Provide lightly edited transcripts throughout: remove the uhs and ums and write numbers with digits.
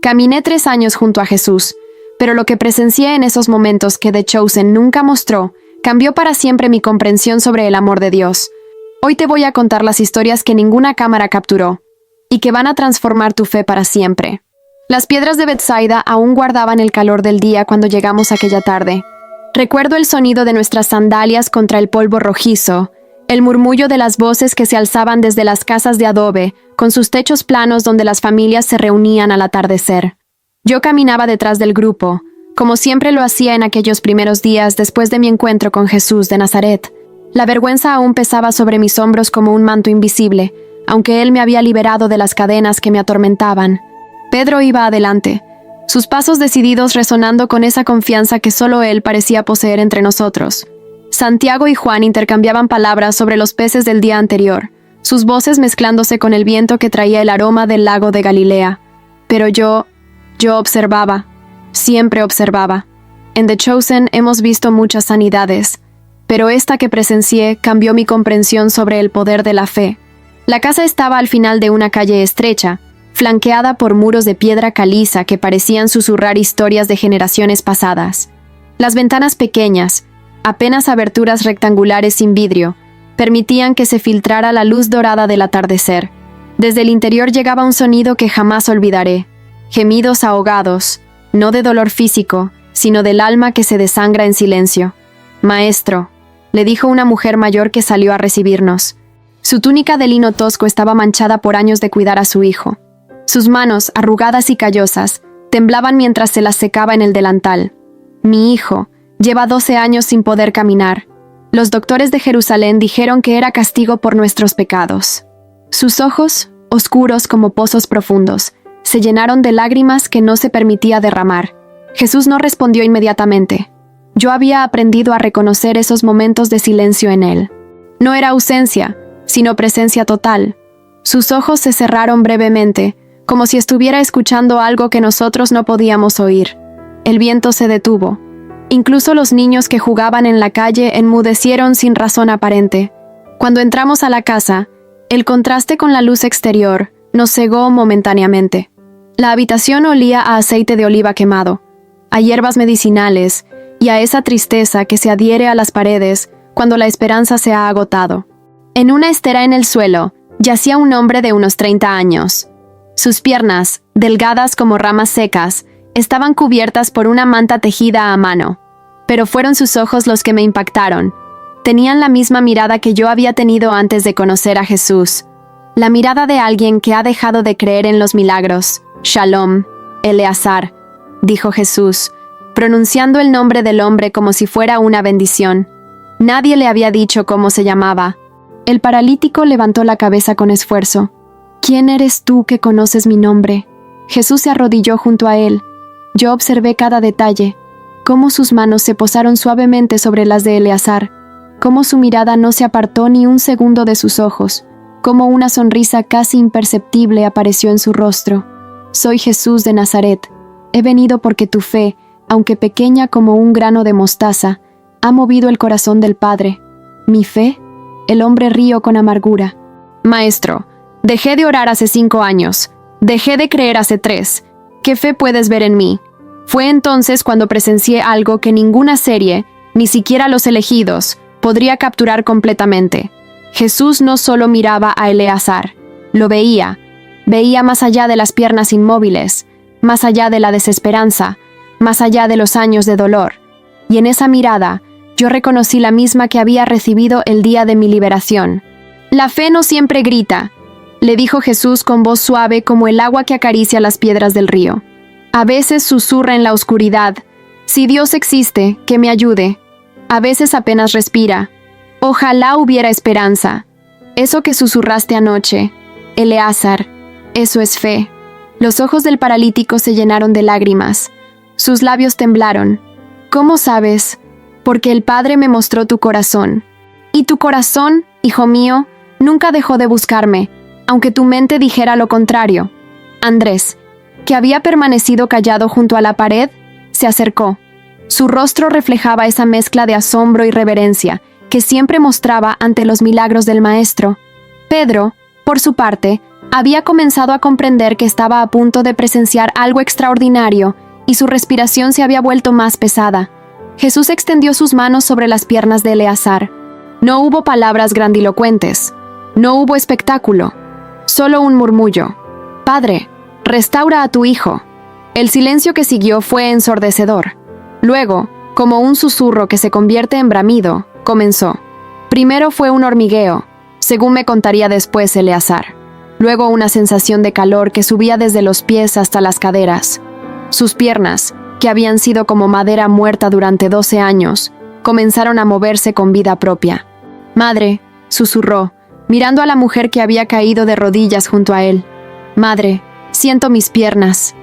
Caminé 3 años junto a Jesús, pero lo que presencié en esos momentos que The Chosen nunca mostró, cambió para siempre mi comprensión sobre el amor de Dios. Hoy te voy a contar las historias que ninguna cámara capturó, y que van a transformar tu fe para siempre. Las piedras de Bethsaida aún guardaban el calor del día cuando llegamos aquella tarde. Recuerdo el sonido de nuestras sandalias contra el polvo rojizo, el murmullo de las voces que se alzaban desde las casas de adobe, con sus techos planos donde las familias se reunían al atardecer. Yo caminaba detrás del grupo, como siempre lo hacía en aquellos primeros días después de mi encuentro con Jesús de Nazaret. La vergüenza aún pesaba sobre mis hombros como un manto invisible, aunque Él me había liberado de las cadenas que me atormentaban. Pedro iba adelante, sus pasos decididos resonando con esa confianza que solo Él parecía poseer entre nosotros. Santiago y Juan intercambiaban palabras sobre los peces del día anterior, sus voces mezclándose con el viento que traía el aroma del lago de Galilea. Pero yo observaba, siempre observaba. En The Chosen hemos visto muchas sanidades, pero esta que presencié cambió mi comprensión sobre el poder de la fe. La casa estaba al final de una calle estrecha, flanqueada por muros de piedra caliza que parecían susurrar historias de generaciones pasadas. Las ventanas pequeñas, apenas aberturas rectangulares sin vidrio, permitían que se filtrara la luz dorada del atardecer. Desde el interior llegaba un sonido que jamás olvidaré. Gemidos ahogados, no de dolor físico, sino del alma que se desangra en silencio. «Maestro», le dijo una mujer mayor que salió a recibirnos. Su túnica de lino tosco estaba manchada por años de cuidar a su hijo. Sus manos, arrugadas y callosas, temblaban mientras se las secaba en el delantal. «Mi hijo lleva 12 años sin poder caminar. Los doctores de Jerusalén dijeron que era castigo por nuestros pecados». Sus ojos, oscuros como pozos profundos, se llenaron de lágrimas que no se permitía derramar. Jesús no respondió inmediatamente. Yo había aprendido a reconocer esos momentos de silencio en él. No era ausencia, sino presencia total. Sus ojos se cerraron brevemente, como si estuviera escuchando algo que nosotros no podíamos oír. El viento se detuvo. Incluso los niños que jugaban en la calle enmudecieron sin razón aparente. Cuando entramos a la casa, el contraste con la luz exterior nos cegó momentáneamente. La habitación olía a aceite de oliva quemado, a hierbas medicinales y a esa tristeza que se adhiere a las paredes cuando la esperanza se ha agotado. En una estera en el suelo yacía un hombre de unos 30 años. Sus piernas, delgadas como ramas secas, estaban cubiertas por una manta tejida a mano. Pero fueron sus ojos los que me impactaron. Tenían la misma mirada que yo había tenido antes de conocer a Jesús. La mirada de alguien que ha dejado de creer en los milagros. «Shalom, Eleazar», dijo Jesús, pronunciando el nombre del hombre como si fuera una bendición. Nadie le había dicho cómo se llamaba. El paralítico levantó la cabeza con esfuerzo. «¿Quién eres tú que conoces mi nombre?» Jesús se arrodilló junto a él. Yo observé cada detalle, cómo sus manos se posaron suavemente sobre las de Eleazar, cómo su mirada no se apartó ni un segundo de sus ojos, cómo una sonrisa casi imperceptible apareció en su rostro. «Soy Jesús de Nazaret. He venido porque tu fe, aunque pequeña como un grano de mostaza, ha movido el corazón del Padre». «¿Mi fe?», el hombre rió con amargura. «Maestro, dejé de orar hace 5 años. Dejé de creer hace 3. ¿Qué fe puedes ver en mí?». Fue entonces cuando presencié algo que ninguna serie, ni siquiera Los Elegidos, podría capturar completamente. Jesús no solo miraba a Eleazar, lo veía. Veía más allá de las piernas inmóviles, más allá de la desesperanza, más allá de los años de dolor. Y en esa mirada, yo reconocí la misma que había recibido el día de mi liberación. «La fe no siempre grita», le dijo Jesús con voz suave como el agua que acaricia las piedras del río. «A veces susurra en la oscuridad. Si Dios existe, que me ayude. A veces apenas respira. Ojalá hubiera esperanza. Eso que susurraste anoche, Eleazar, eso es fe». Los ojos del paralítico se llenaron de lágrimas. Sus labios temblaron. «¿Cómo sabes?». «Porque el Padre me mostró tu corazón. Y tu corazón, hijo mío, nunca dejó de buscarme, aunque tu mente dijera lo contrario». Andrés, que había permanecido callado junto a la pared, se acercó. Su rostro reflejaba esa mezcla de asombro y reverencia que siempre mostraba ante los milagros del Maestro. Pedro, por su parte, Había comenzado a comprender que estaba a punto de presenciar algo extraordinario y su respiración se había vuelto más pesada. Jesús extendió sus manos sobre las piernas de Eleazar. No hubo palabras grandilocuentes. No hubo espectáculo. Solo un murmullo. «Padre, restaura a tu hijo». El silencio que siguió fue ensordecedor. Luego, como un susurro que se convierte en bramido, comenzó. Primero fue un hormigueo, según me contaría después Eleazar. Luego una sensación de calor que subía desde los pies hasta las caderas. Sus piernas, que habían sido como madera muerta durante 12 años, comenzaron a moverse con vida propia. «Madre», susurró, mirando a la mujer que había caído de rodillas junto a él. «Madre, siento mis piernas».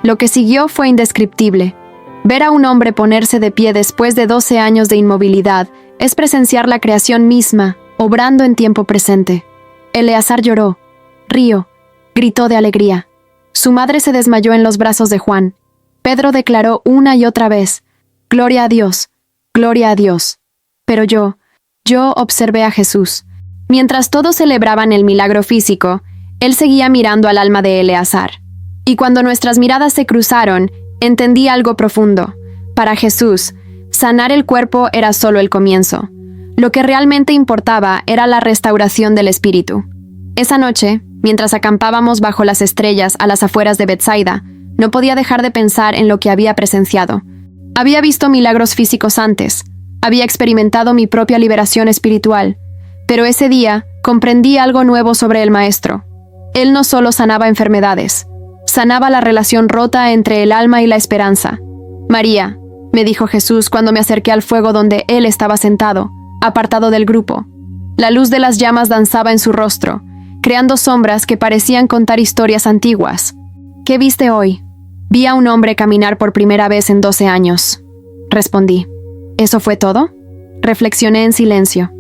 Lo que siguió fue indescriptible. Ver a un hombre ponerse de pie después de 12 años de inmovilidad es presenciar la creación misma, obrando en tiempo presente. Eleazar lloró, rió, gritó de alegría. Su madre se desmayó en los brazos de Juan. Pedro declaró una y otra vez, «Gloria a Dios, gloria a Dios». Pero yo observé a Jesús. Mientras todos celebraban el milagro físico, él seguía mirando al alma de Eleazar. Y cuando nuestras miradas se cruzaron, entendí algo profundo. Para Jesús, sanar el cuerpo era solo el comienzo. Lo que realmente importaba era la restauración del espíritu. Esa noche, mientras acampábamos bajo las estrellas a las afueras de Betsaida, no podía dejar de pensar en lo que había presenciado. Había visto milagros físicos antes, había experimentado mi propia liberación espiritual, pero ese día comprendí algo nuevo sobre el Maestro. Él no solo sanaba enfermedades, sanaba la relación rota entre el alma y la esperanza. «María», me dijo Jesús cuando me acerqué al fuego donde él estaba sentado, apartado del grupo. La luz de las llamas danzaba en su rostro, creando sombras que parecían contar historias antiguas. «¿Qué viste hoy?» «Vi a un hombre caminar por primera vez en 12 años», respondí. «¿Eso fue todo?» Reflexioné en silencio.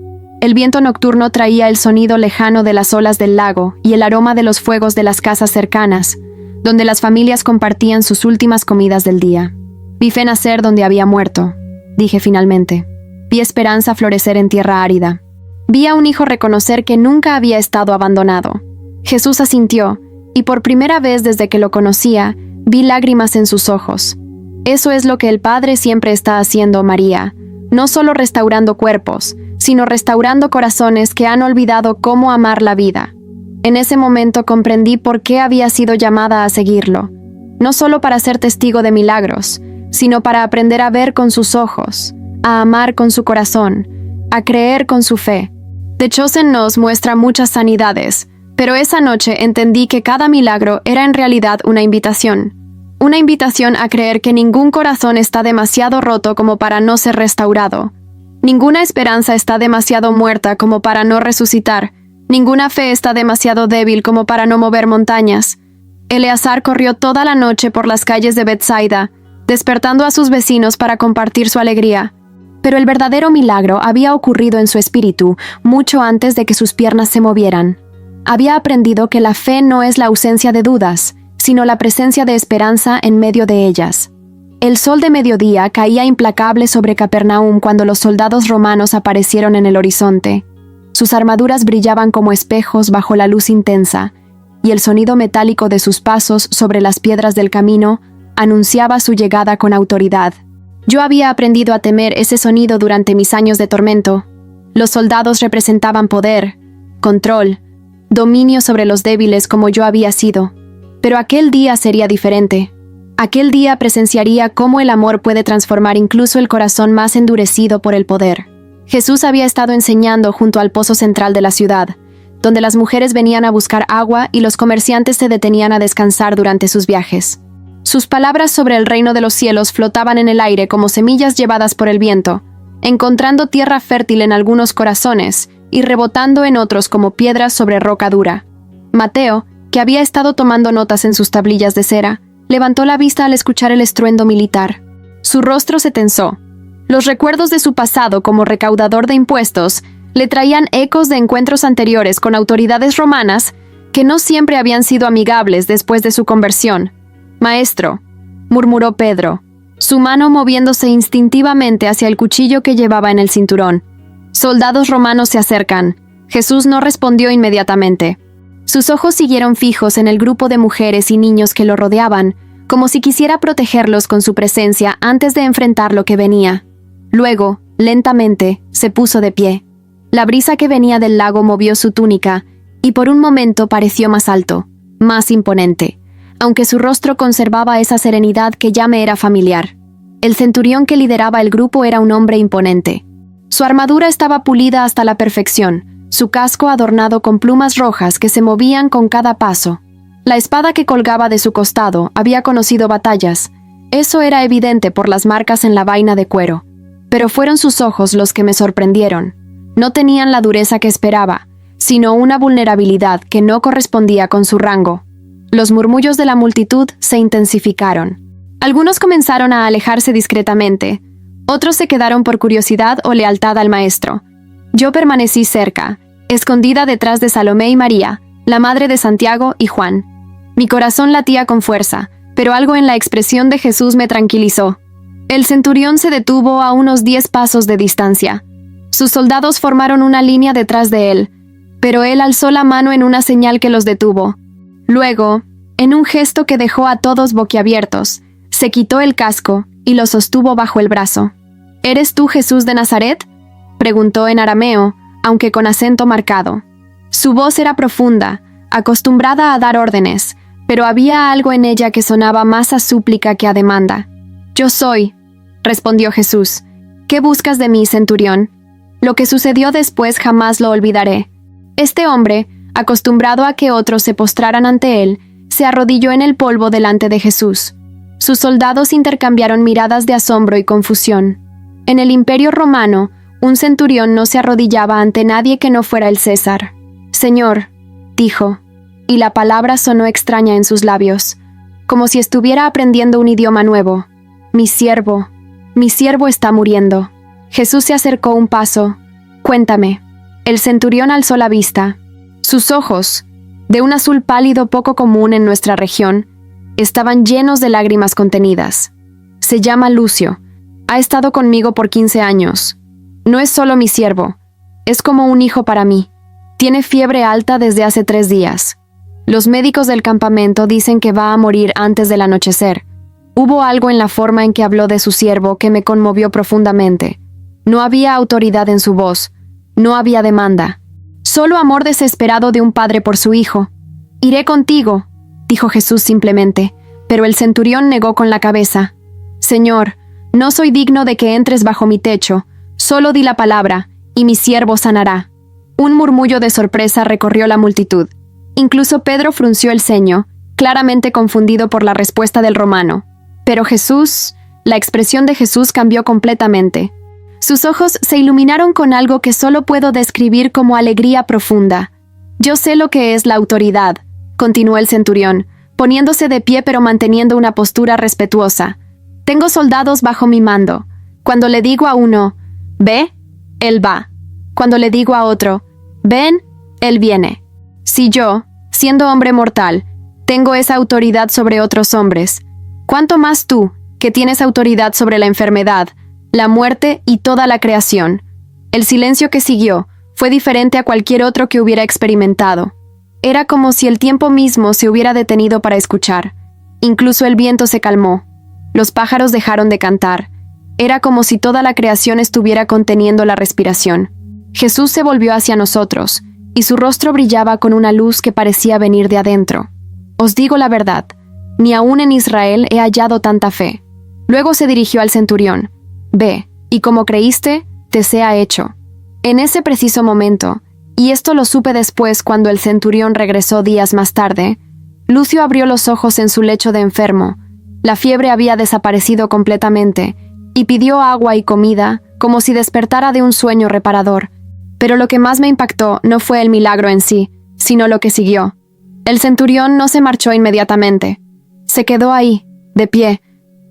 El viento nocturno traía el sonido lejano de las olas del lago y el aroma de los fuegos de las casas cercanas, donde las familias compartían sus últimas comidas del día. «Vi fe nacer donde había muerto», dije finalmente. «Vi esperanza florecer en tierra árida. Vi a un hijo reconocer que nunca había estado abandonado». Jesús asintió, y por primera vez desde que lo conocía, vi lágrimas en sus ojos. Eso es lo que el Padre siempre está haciendo, María, no solo restaurando cuerpos, sino restaurando corazones que han olvidado cómo amar la vida. En ese momento comprendí por qué había sido llamada a seguirlo, no solo para ser testigo de milagros, sino para aprender a ver con sus ojos, a amar con su corazón, a creer con su fe. The Chosen nos muestra muchas sanidades, pero esa noche entendí que cada milagro era en realidad una invitación a creer que ningún corazón está demasiado roto como para no ser restaurado. Ninguna esperanza está demasiado muerta como para no resucitar. Ninguna fe está demasiado débil como para no mover montañas. Eleazar corrió toda la noche por las calles de Betsaida, despertando a sus vecinos para compartir su alegría. Pero el verdadero milagro había ocurrido en su espíritu mucho antes de que sus piernas se movieran. Había aprendido que la fe no es la ausencia de dudas, sino la presencia de esperanza en medio de ellas. El sol de mediodía caía implacable sobre Capernaum cuando los soldados romanos aparecieron en el horizonte. Sus armaduras brillaban como espejos bajo la luz intensa, y el sonido metálico de sus pasos sobre las piedras del camino anunciaba su llegada con autoridad. Yo había aprendido a temer ese sonido durante mis años de tormento. Los soldados representaban poder, control, dominio sobre los débiles como yo había sido. Pero aquel día sería diferente. Aquel día presenciaría cómo el amor puede transformar incluso el corazón más endurecido por el poder. Jesús había estado enseñando junto al pozo central de la ciudad, donde las mujeres venían a buscar agua y los comerciantes se detenían a descansar durante sus viajes. Sus palabras sobre el reino de los cielos flotaban en el aire como semillas llevadas por el viento, encontrando tierra fértil en algunos corazones y rebotando en otros como piedras sobre roca dura. Mateo, que había estado tomando notas en sus tablillas de cera, levantó la vista al escuchar el estruendo militar. Su rostro se tensó. Los recuerdos de su pasado como recaudador de impuestos le traían ecos de encuentros anteriores con autoridades romanas que no siempre habían sido amigables después de su conversión. «Maestro», murmuró Pedro, su mano moviéndose instintivamente hacia el cuchillo que llevaba en el cinturón. «Soldados romanos se acercan». Jesús no respondió inmediatamente. Sus ojos siguieron fijos en el grupo de mujeres y niños que lo rodeaban, como si quisiera protegerlos con su presencia antes de enfrentar lo que venía. Luego, lentamente, se puso de pie. La brisa que venía del lago movió su túnica, y por un momento pareció más alto, más imponente, aunque su rostro conservaba esa serenidad que ya me era familiar. El centurión que lideraba el grupo era un hombre imponente. Su armadura estaba pulida hasta la perfección, su casco adornado con plumas rojas que se movían con cada paso. La espada que colgaba de su costado había conocido batallas. Eso era evidente por las marcas en la vaina de cuero. Pero fueron sus ojos los que me sorprendieron. No tenían la dureza que esperaba, sino una vulnerabilidad que no correspondía con su rango. Los murmullos de la multitud se intensificaron. Algunos comenzaron a alejarse discretamente, otros se quedaron por curiosidad o lealtad al maestro. Yo permanecí cerca, escondida detrás de Salomé y María, la madre de Santiago y Juan. Mi corazón latía con fuerza, pero algo en la expresión de Jesús me tranquilizó. El centurión se detuvo a unos 10 pasos de distancia. Sus soldados formaron una línea detrás de él, pero él alzó la mano en una señal que los detuvo. Luego, en un gesto que dejó a todos boquiabiertos, se quitó el casco y lo sostuvo bajo el brazo. ¿Eres tú Jesús de Nazaret?, preguntó en arameo, aunque con acento marcado. Su voz era profunda, acostumbrada a dar órdenes, pero había algo en ella que sonaba más a súplica que a demanda. «Yo soy», respondió Jesús. «¿Qué buscas de mí, centurión?» Lo que sucedió después jamás lo olvidaré. Este hombre, acostumbrado a que otros se postraran ante él, se arrodilló en el polvo delante de Jesús. Sus soldados intercambiaron miradas de asombro y confusión. En el Imperio Romano, un centurión no se arrodillaba ante nadie que no fuera el César. «Señor», dijo, y la palabra sonó extraña en sus labios, como si estuviera aprendiendo un idioma nuevo. Mi siervo está muriendo». Jesús se acercó un paso. «Cuéntame». El centurión alzó la vista. Sus ojos, de un azul pálido poco común en nuestra región, estaban llenos de lágrimas contenidas. «Se llama Lucio. Ha estado conmigo por 15 años. No es solo mi siervo, es como un hijo para mí. Tiene fiebre alta desde hace 3 días. Los médicos del campamento dicen que va a morir antes del anochecer. Hubo algo en la forma en que habló de su siervo que me conmovió profundamente. No había autoridad en su voz, no había demanda. Solo amor desesperado de un padre por su hijo. «Iré contigo», dijo Jesús simplemente, pero el centurión negó con la cabeza. «Señor, no soy digno de que entres bajo mi techo. Solo di la palabra, y mi siervo sanará». Un murmullo de sorpresa recorrió la multitud. Incluso Pedro frunció el ceño, claramente confundido por la respuesta del romano. Pero la expresión de Jesús cambió completamente. Sus ojos se iluminaron con algo que solo puedo describir como alegría profunda. «Yo sé lo que es la autoridad», continuó el centurión, poniéndose de pie pero manteniendo una postura respetuosa. «Tengo soldados bajo mi mando. Cuando le digo a uno, ve, él va. Cuando le digo a otro, ven, él viene. Si yo, siendo hombre mortal, tengo esa autoridad sobre otros hombres, ¿cuánto más tú, que tienes autoridad sobre la enfermedad, la muerte y toda la creación?» El silencio que siguió fue diferente a cualquier otro que hubiera experimentado. Era como si el tiempo mismo se hubiera detenido para escuchar. Incluso el viento se calmó. Los pájaros dejaron de cantar. Era como si toda la creación estuviera conteniendo la respiración. Jesús se volvió hacia nosotros, y su rostro brillaba con una luz que parecía venir de adentro. «Os digo la verdad, ni aún en Israel he hallado tanta fe». Luego se dirigió al centurión. «Ve, y como creíste, te sea hecho». En ese preciso momento, y esto lo supe después cuando el centurión regresó días más tarde, Lucio abrió los ojos en su lecho de enfermo. La fiebre había desaparecido completamente, y pidió agua y comida como si despertara de un sueño reparador. Pero lo que más me impactó no fue el milagro en sí, sino lo que siguió. El centurión no se marchó inmediatamente. Se quedó ahí, de pie,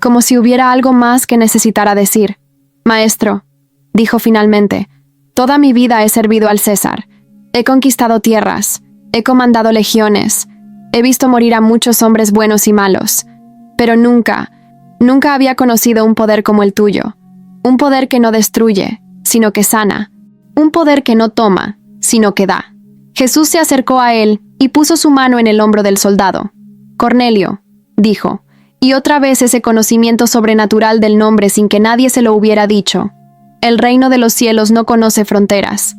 como si hubiera algo más que necesitara decir. «Maestro», dijo finalmente, «toda mi vida he servido al César. He conquistado tierras, he comandado legiones, he visto morir a muchos hombres buenos y malos, pero nunca había conocido un poder como el tuyo. Un poder que no destruye, sino que sana. Un poder que no toma, sino que da». Jesús se acercó a él y puso su mano en el hombro del soldado. «Cornelio», dijo, y otra vez ese conocimiento sobrenatural del nombre sin que nadie se lo hubiera dicho. «El reino de los cielos no conoce fronteras.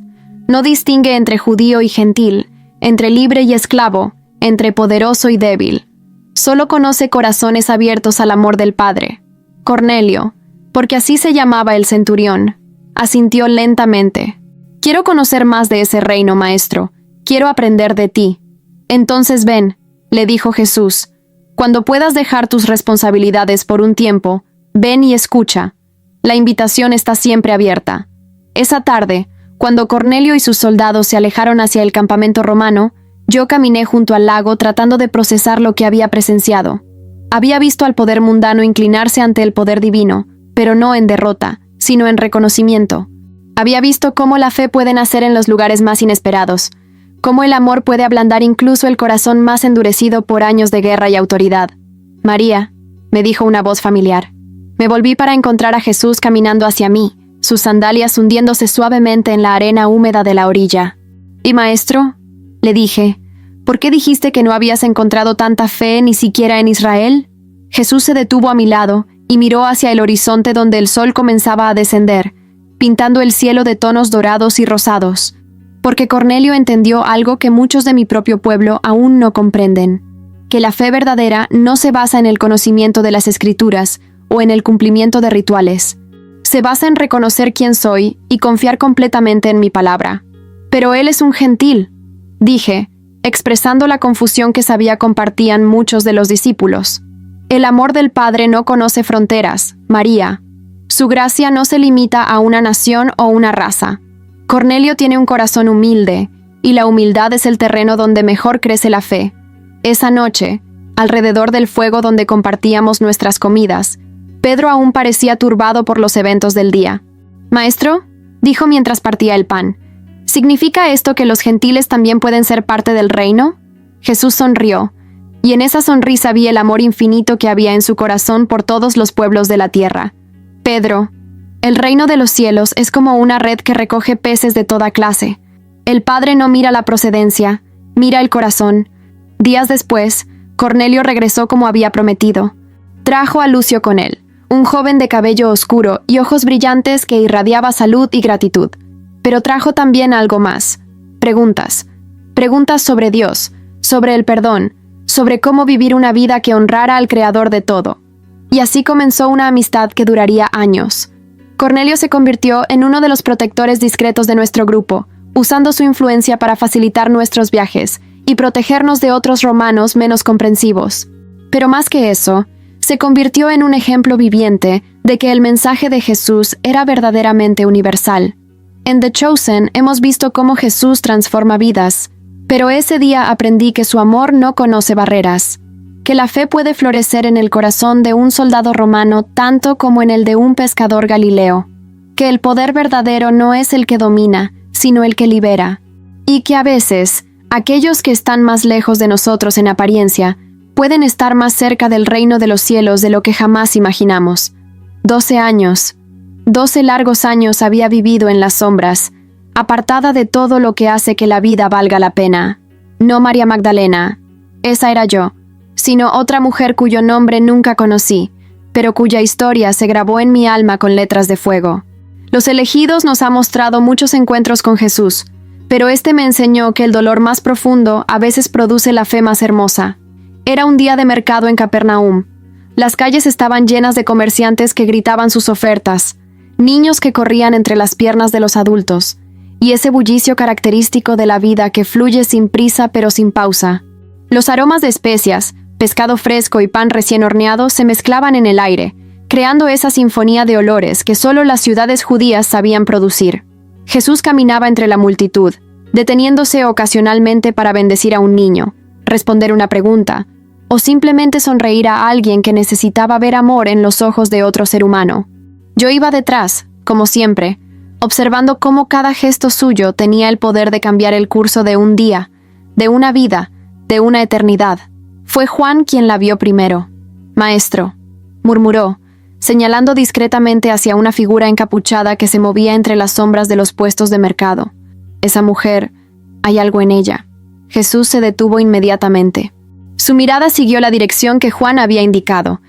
No distingue entre judío y gentil, entre libre y esclavo, entre poderoso y débil. Solo conoce corazones abiertos al amor del Padre». Cornelio, porque así se llamaba el centurión, asintió lentamente. «Quiero conocer más de ese reino, maestro. Quiero aprender de ti». «Entonces ven», le dijo Jesús. «Cuando puedas dejar tus responsabilidades por un tiempo, ven y escucha. La invitación está siempre abierta». Esa tarde, cuando Cornelio y sus soldados se alejaron hacia el campamento romano, yo caminé junto al lago tratando de procesar lo que había presenciado. Había visto al poder mundano inclinarse ante el poder divino, pero no en derrota, sino en reconocimiento. Había visto cómo la fe puede nacer en los lugares más inesperados, cómo el amor puede ablandar incluso el corazón más endurecido por años de guerra y autoridad. «María», me dijo una voz familiar. Me volví para encontrar a Jesús caminando hacia mí, sus sandalias hundiéndose suavemente en la arena húmeda de la orilla. «¿Y maestro?», le dije, «¿por qué dijiste que no habías encontrado tanta fe ni siquiera en Israel?». Jesús se detuvo a mi lado y miró hacia el horizonte donde el sol comenzaba a descender, pintando el cielo de tonos dorados y rosados. Porque Cornelio entendió algo que muchos de mi propio pueblo aún no comprenden, que la fe verdadera no se basa en el conocimiento de las Escrituras o en el cumplimiento de rituales. Se basa en reconocer quién soy y confiar completamente en mi palabra. «Pero él es un gentil», dije, expresando la confusión que sabía compartían muchos de los discípulos. «El amor del Padre no conoce fronteras, María. Su gracia no se limita a una nación o una raza. Cornelio tiene un corazón humilde, y la humildad es el terreno donde mejor crece la fe». Esa noche, alrededor del fuego donde compartíamos nuestras comidas, Pedro aún parecía turbado por los eventos del día. «Maestro», dijo mientras partía el pan, «¿significa esto que los gentiles también pueden ser parte del reino?». Jesús sonrió, y en esa sonrisa vi el amor infinito que había en su corazón por todos los pueblos de la tierra. «Pedro, el reino de los cielos es como una red que recoge peces de toda clase. El Padre no mira la procedencia, mira el corazón». Días después, Cornelio regresó como había prometido. Trajo a Lucio con él, un joven de cabello oscuro y ojos brillantes que irradiaba salud y gratitud. Pero trajo también algo más. Preguntas. Preguntas sobre Dios, sobre el perdón, sobre cómo vivir una vida que honrara al Creador de todo. Y así comenzó una amistad que duraría años. Cornelio se convirtió en uno de los protectores discretos de nuestro grupo, usando su influencia para facilitar nuestros viajes y protegernos de otros romanos menos comprensivos. Pero más que eso, se convirtió en un ejemplo viviente de que el mensaje de Jesús era verdaderamente universal. En The Chosen hemos visto cómo Jesús transforma vidas, pero ese día aprendí que su amor no conoce barreras, que la fe puede florecer en el corazón de un soldado romano tanto como en el de un pescador galileo, que el poder verdadero no es el que domina, sino el que libera, y que a veces, aquellos que están más lejos de nosotros en apariencia, pueden estar más cerca del reino de los cielos de lo que jamás imaginamos. 12 años, 12 largos años había vivido en las sombras, apartada de todo lo que hace que la vida valga la pena. No María Magdalena, esa era yo, sino otra mujer cuyo nombre nunca conocí, pero cuya historia se grabó en mi alma con letras de fuego. Los Elegidos nos ha mostrado muchos encuentros con Jesús, pero este me enseñó que el dolor más profundo a veces produce la fe más hermosa. Era un día de mercado en Capernaum. Las calles estaban llenas de comerciantes que gritaban sus ofertas, niños que corrían entre las piernas de los adultos, y ese bullicio característico de la vida que fluye sin prisa pero sin pausa. Los aromas de especias, pescado fresco y pan recién horneado se mezclaban en el aire, creando esa sinfonía de olores que solo las ciudades judías sabían producir. Jesús caminaba entre la multitud, deteniéndose ocasionalmente para bendecir a un niño, responder una pregunta, o simplemente sonreír a alguien que necesitaba ver amor en los ojos de otro ser humano. Yo iba detrás, como siempre, observando cómo cada gesto suyo tenía el poder de cambiar el curso de un día, de una vida, de una eternidad. Fue Juan quien la vio primero. «Maestro», murmuró, señalando discretamente hacia una figura encapuchada que se movía entre las sombras de los puestos de mercado. «Esa mujer, hay algo en ella». Jesús se detuvo inmediatamente. Su mirada siguió la dirección que Juan había indicado,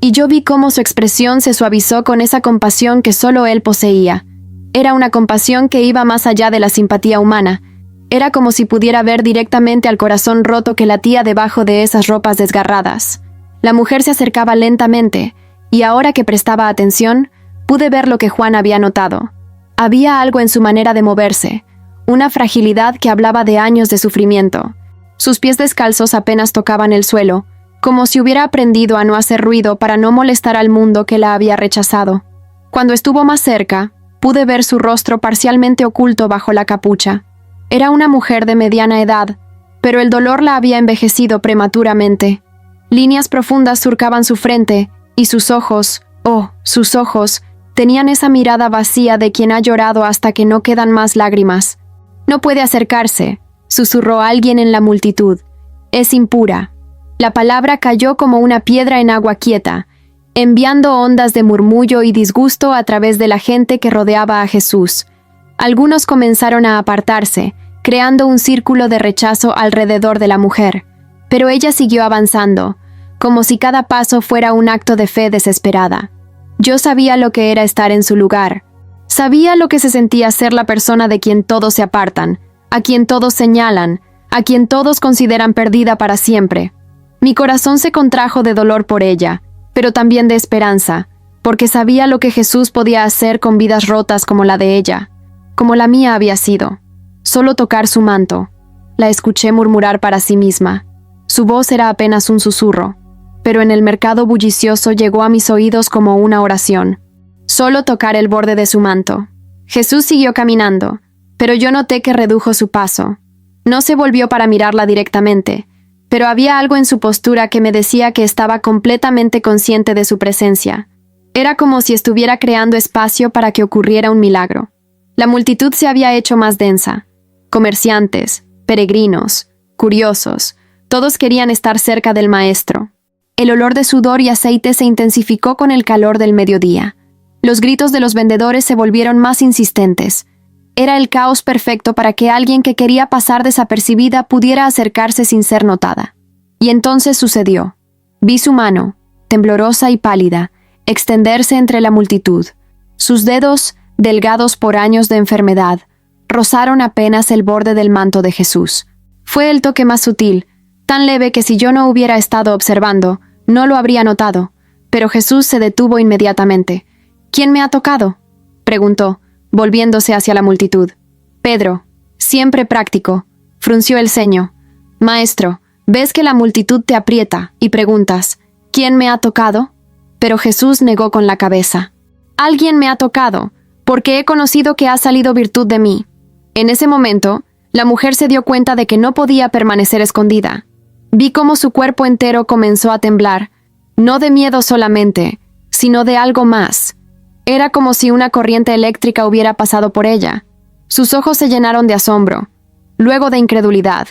y yo vi cómo su expresión se suavizó con esa compasión que solo él poseía. Era una compasión que iba más allá de la simpatía humana. Era como si pudiera ver directamente al corazón roto que latía debajo de esas ropas desgarradas. La mujer se acercaba lentamente, y ahora que prestaba atención, pude ver lo que Juan había notado. Había algo en su manera de moverse, una fragilidad que hablaba de años de sufrimiento. Sus pies descalzos apenas tocaban el suelo, como si hubiera aprendido a no hacer ruido para no molestar al mundo que la había rechazado. Cuando estuvo más cerca, pude ver su rostro parcialmente oculto bajo la capucha. Era una mujer de mediana edad, pero el dolor la había envejecido prematuramente. Líneas profundas surcaban su frente, y sus ojos, sus ojos, tenían esa mirada vacía de quien ha llorado hasta que no quedan más lágrimas. «No puede acercarse», susurró alguien en la multitud. «Es impura». La palabra cayó como una piedra en agua quieta, enviando ondas de murmullo y disgusto a través de la gente que rodeaba a Jesús. Algunos comenzaron a apartarse, creando un círculo de rechazo alrededor de la mujer. Pero ella siguió avanzando, como si cada paso fuera un acto de fe desesperada. Yo sabía lo que era estar en su lugar. Sabía lo que se sentía ser la persona de quien todos se apartan, a quien todos señalan, a quien todos consideran perdida para siempre. Mi corazón se contrajo de dolor por ella, pero también de esperanza, porque sabía lo que Jesús podía hacer con vidas rotas como la de ella, como la mía había sido. Solo tocar su manto. La escuché murmurar para sí misma. Su voz era apenas un susurro, pero en el mercado bullicioso llegó a mis oídos como una oración. Solo tocar el borde de su manto. Jesús siguió caminando, pero yo noté que redujo su paso. No se volvió para mirarla directamente, pero había algo en su postura que me decía que estaba completamente consciente de su presencia. Era como si estuviera creando espacio para que ocurriera un milagro. La multitud se había hecho más densa. Comerciantes, peregrinos, curiosos, todos querían estar cerca del Maestro. El olor de sudor y aceite se intensificó con el calor del mediodía. Los gritos de los vendedores se volvieron más insistentes. Era el caos perfecto para que alguien que quería pasar desapercibida pudiera acercarse sin ser notada. Y entonces sucedió. Vi su mano, temblorosa y pálida, extenderse entre la multitud. Sus dedos, delgados por años de enfermedad, rozaron apenas el borde del manto de Jesús. Fue el toque más sutil, tan leve que si yo no hubiera estado observando, no lo habría notado, pero Jesús se detuvo inmediatamente. «¿Quién me ha tocado?», preguntó, volviéndose hacia la multitud. Pedro, siempre práctico, frunció el ceño. «Maestro, ves que la multitud te aprieta y preguntas, ¿quién me ha tocado?». Pero Jesús negó con la cabeza. «Alguien me ha tocado, porque he conocido que ha salido virtud de mí». En ese momento, la mujer se dio cuenta de que no podía permanecer escondida. Vi cómo su cuerpo entero comenzó a temblar, no de miedo solamente, sino de algo más. Era como si una corriente eléctrica hubiera pasado por ella. Sus ojos se llenaron de asombro, luego de incredulidad,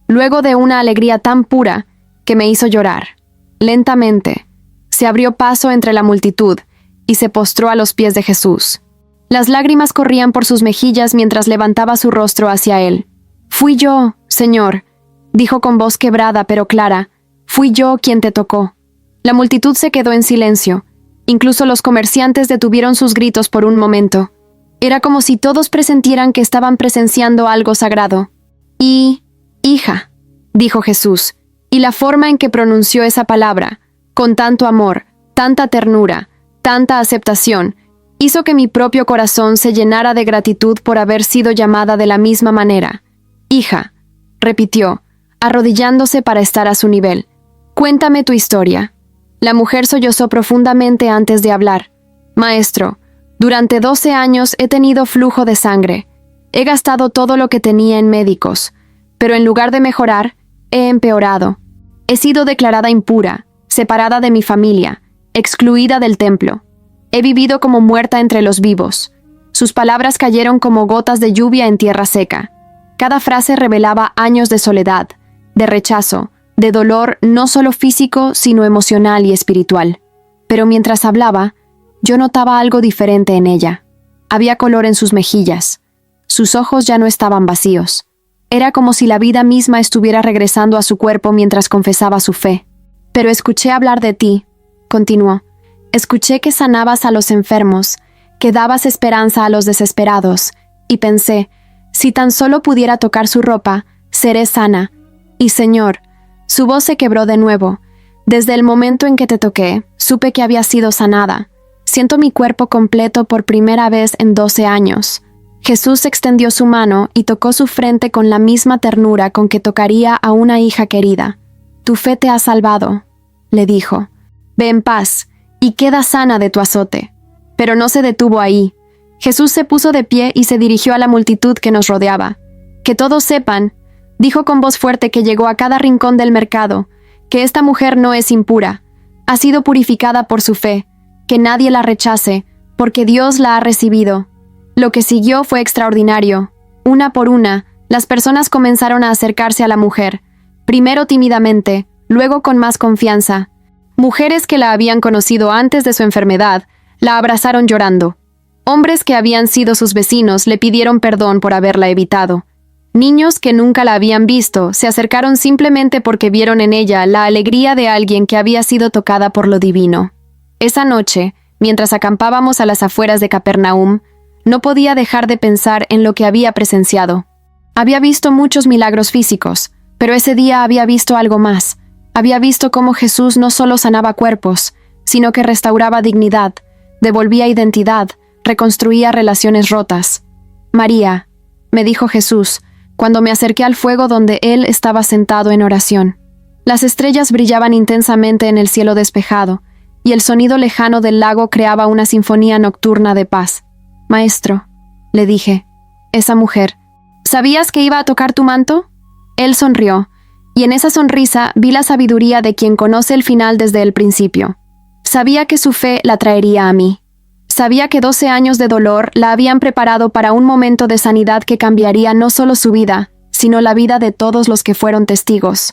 luego de una alegría tan pura que me hizo llorar. Lentamente, se abrió paso entre la multitud y se postró a los pies de Jesús. Las lágrimas corrían por sus mejillas mientras levantaba su rostro hacia él. «Fui yo, Señor», dijo con voz quebrada pero clara. «Fui yo quien te tocó». La multitud se quedó en silencio. Incluso los comerciantes detuvieron sus gritos por un momento. Era como si todos presentieran que estaban presenciando algo sagrado. «Hija», dijo Jesús, y la forma en que pronunció esa palabra, con tanto amor, tanta ternura, tanta aceptación, hizo que mi propio corazón se llenara de gratitud por haber sido llamada de la misma manera. «Hija», repitió, arrodillándose para estar a su nivel. «Cuéntame tu historia». La mujer sollozó profundamente antes de hablar. «Maestro, durante 12 años he tenido flujo de sangre. He gastado todo lo que tenía en médicos, pero en lugar de mejorar, he empeorado. He sido declarada impura, separada de mi familia, excluida del templo. He vivido como muerta entre los vivos». Sus palabras cayeron como gotas de lluvia en tierra seca. Cada frase revelaba años de soledad, de rechazo, de dolor no solo físico, sino emocional y espiritual. Pero mientras hablaba, yo notaba algo diferente en ella. Había color en sus mejillas. Sus ojos ya no estaban vacíos. Era como si la vida misma estuviera regresando a su cuerpo mientras confesaba su fe. Pero escuché hablar de ti, continuó. Escuché que sanabas a los enfermos, que dabas esperanza a los desesperados, y pensé, si tan solo pudiera tocar su ropa, seré sana. Y Señor, su voz se quebró de nuevo. Desde el momento en que te toqué, supe que había sido sanada. Siento mi cuerpo completo por primera vez en 12 años. Jesús extendió su mano y tocó su frente con la misma ternura con que tocaría a una hija querida. Tu fe te ha salvado, le dijo. Ve en paz y queda sana de tu azote. Pero no se detuvo ahí. Jesús se puso de pie y se dirigió a la multitud que nos rodeaba. Que todos sepan, dijo con voz fuerte que llegó a cada rincón del mercado, que esta mujer no es impura, ha sido purificada por su fe, que nadie la rechace, porque Dios la ha recibido. Lo que siguió fue extraordinario. Una por una, las personas comenzaron a acercarse a la mujer, primero tímidamente, luego con más confianza. Mujeres que la habían conocido antes de su enfermedad, la abrazaron llorando. Hombres que habían sido sus vecinos le pidieron perdón por haberla evitado. Niños que nunca la habían visto se acercaron simplemente porque vieron en ella la alegría de alguien que había sido tocada por lo divino. Esa noche, mientras acampábamos a las afueras de Capernaum, no podía dejar de pensar en lo que había presenciado. Había visto muchos milagros físicos, pero ese día había visto algo más. Había visto cómo Jesús no solo sanaba cuerpos, sino que restauraba dignidad, devolvía identidad, reconstruía relaciones rotas. María, me dijo Jesús, cuando me acerqué al fuego donde Él estaba sentado en oración. Las estrellas brillaban intensamente en el cielo despejado, y el sonido lejano del lago creaba una sinfonía nocturna de paz. Maestro, le dije, esa mujer, ¿sabías que iba a tocar tu manto? Él sonrió, y en esa sonrisa vi la sabiduría de quien conoce el final desde el principio. Sabía que su fe la traería a mí. Sabía que 12 años de dolor la habían preparado para un momento de sanidad que cambiaría no solo su vida, sino la vida de todos los que fueron testigos.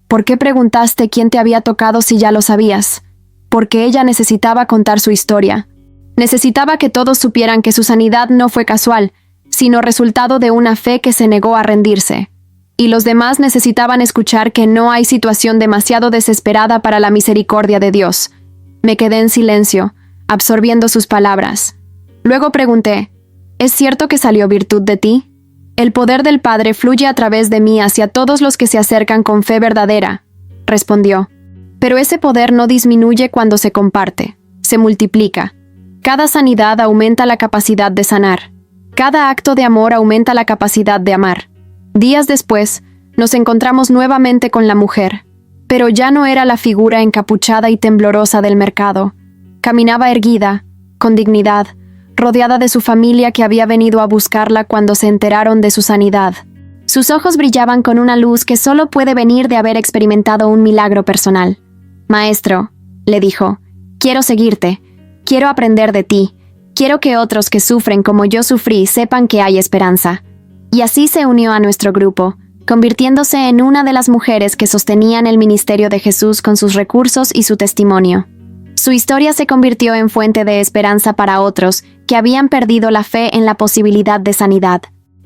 ¿Por qué preguntaste quién te había tocado si ya lo sabías? Porque ella necesitaba contar su historia. Necesitaba que todos supieran que su sanidad no fue casual, sino resultado de una fe que se negó a rendirse. Y los demás necesitaban escuchar que no hay situación demasiado desesperada para la misericordia de Dios. Me quedé en silencio, absorbiendo sus palabras. Luego pregunté, ¿es cierto que salió virtud de ti? El poder del Padre fluye a través de mí hacia todos los que se acercan con fe verdadera, respondió. Pero ese poder no disminuye cuando se comparte, se multiplica. Cada sanidad aumenta la capacidad de sanar. Cada acto de amor aumenta la capacidad de amar. Días después, nos encontramos nuevamente con la mujer, pero ya no era la figura encapuchada y temblorosa del mercado. Caminaba erguida, con dignidad, rodeada de su familia que había venido a buscarla cuando se enteraron de su sanidad. Sus ojos brillaban con una luz que solo puede venir de haber experimentado un milagro personal. Maestro, le dijo, quiero seguirte. Quiero aprender de ti. Quiero que otros que sufren como yo sufrí sepan que hay esperanza. Y así se unió a nuestro grupo, convirtiéndose en una de las mujeres que sostenían el ministerio de Jesús con sus recursos y su testimonio. Su historia se convirtió en fuente de esperanza para otros que habían perdido la fe en la posibilidad de sanidad.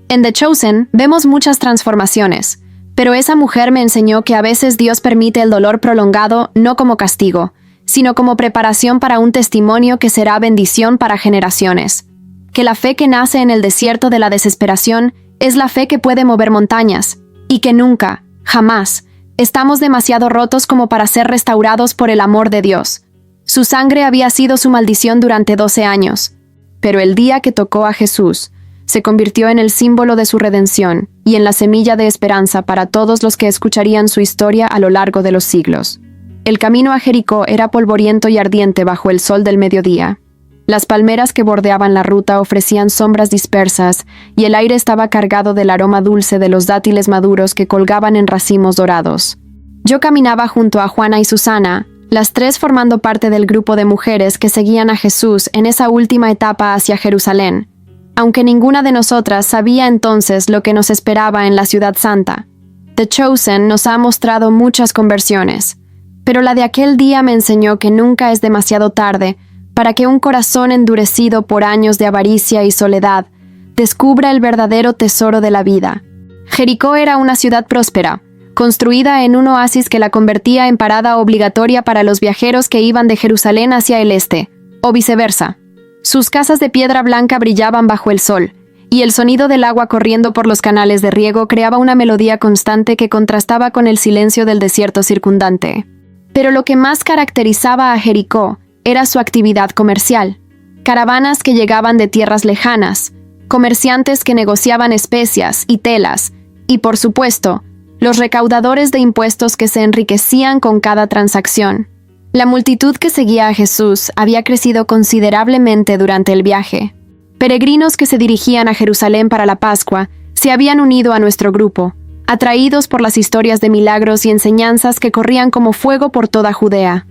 En The Chosen vemos muchas transformaciones, pero esa mujer me enseñó que a veces Dios permite el dolor prolongado no como castigo, sino como preparación para un testimonio que será bendición para generaciones. Que la fe que nace en el desierto de la desesperación es la fe que puede mover montañas, y que nunca, jamás, estamos demasiado rotos como para ser restaurados por el amor de Dios. Su sangre había sido su maldición durante 12 años, pero el día que tocó a Jesús, se convirtió en el símbolo de su redención y en la semilla de esperanza para todos los que escucharían su historia a lo largo de los siglos. El camino a Jericó era polvoriento y ardiente bajo el sol del mediodía. Las palmeras que bordeaban la ruta ofrecían sombras dispersas y el aire estaba cargado del aroma dulce de los dátiles maduros que colgaban en racimos dorados. Yo caminaba junto a Juana y Susana, las tres formando parte del grupo de mujeres que seguían a Jesús en esa última etapa hacia Jerusalén, aunque ninguna de nosotras sabía entonces lo que nos esperaba en la Ciudad Santa. The Chosen nos ha mostrado muchas conversiones, pero la de aquel día me enseñó que nunca es demasiado tarde para que un corazón endurecido por años de avaricia y soledad descubra el verdadero tesoro de la vida. Jericó era una ciudad próspera, construida en un oasis que la convertía en parada obligatoria para los viajeros que iban de Jerusalén hacia el este, o viceversa. Sus casas de piedra blanca brillaban bajo el sol, y el sonido del agua corriendo por los canales de riego creaba una melodía constante que contrastaba con el silencio del desierto circundante. Pero lo que más caracterizaba a Jericó era su actividad comercial. Caravanas que llegaban de tierras lejanas, comerciantes que negociaban especias y telas, y por supuesto, los recaudadores de impuestos que se enriquecían con cada transacción. La multitud que seguía a Jesús había crecido considerablemente durante el viaje. Peregrinos que se dirigían a Jerusalén para la Pascua se habían unido a nuestro grupo, atraídos por las historias de milagros y enseñanzas que corrían como fuego por toda Judea.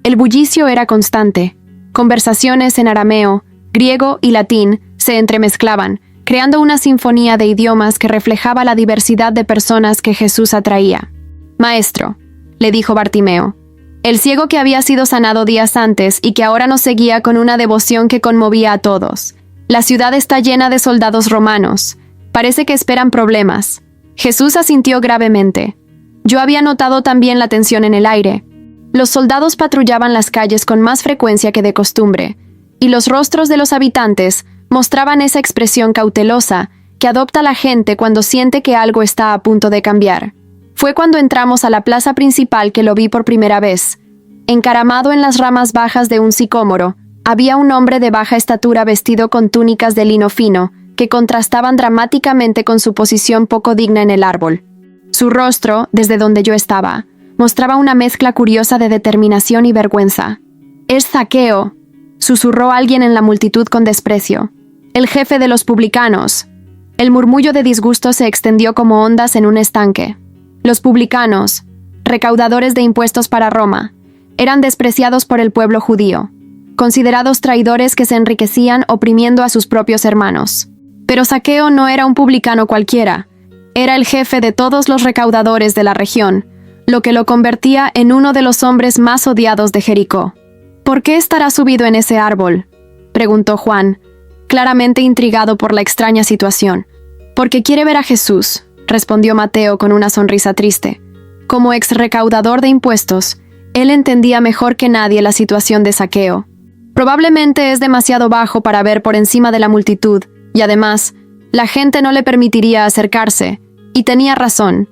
El bullicio era constante. Conversaciones en arameo, griego y latín se entremezclaban, creando una sinfonía de idiomas que reflejaba la diversidad de personas que Jesús atraía. «Maestro», le dijo Bartimeo, el ciego que había sido sanado días antes y que ahora nos seguía con una devoción que conmovía a todos. «La ciudad está llena de soldados romanos. Parece que esperan problemas». Jesús asintió gravemente. Yo había notado también la tensión en el aire. Los soldados patrullaban las calles con más frecuencia que de costumbre, y los rostros de los habitantes mostraban esa expresión cautelosa que adopta la gente cuando siente que algo está a punto de cambiar. Fue cuando entramos a la plaza principal que lo vi por primera vez. Encaramado en las ramas bajas de un sicómoro, había un hombre de baja estatura vestido con túnicas de lino fino, que contrastaban dramáticamente con su posición poco digna en el árbol. Su rostro, desde donde yo estaba, mostraba una mezcla curiosa de determinación y vergüenza. «Es Zaqueo», susurró alguien en la multitud con desprecio. «El jefe de los publicanos». El murmullo de disgusto se extendió como ondas en un estanque. Los publicanos, recaudadores de impuestos para Roma, eran despreciados por el pueblo judío, considerados traidores que se enriquecían oprimiendo a sus propios hermanos. Pero Zaqueo no era un publicano cualquiera, era el jefe de todos los recaudadores de la región, lo que lo convertía en uno de los hombres más odiados de Jericó. «¿Por qué estará subido en ese árbol?», preguntó Juan, claramente intrigado por la extraña situación. «Porque quiere ver a Jesús», respondió Mateo con una sonrisa triste. Como ex recaudador de impuestos, él entendía mejor que nadie la situación de Zaqueo. Probablemente es demasiado bajo para ver por encima de la multitud, y además, la gente no le permitiría acercarse, y tenía razón.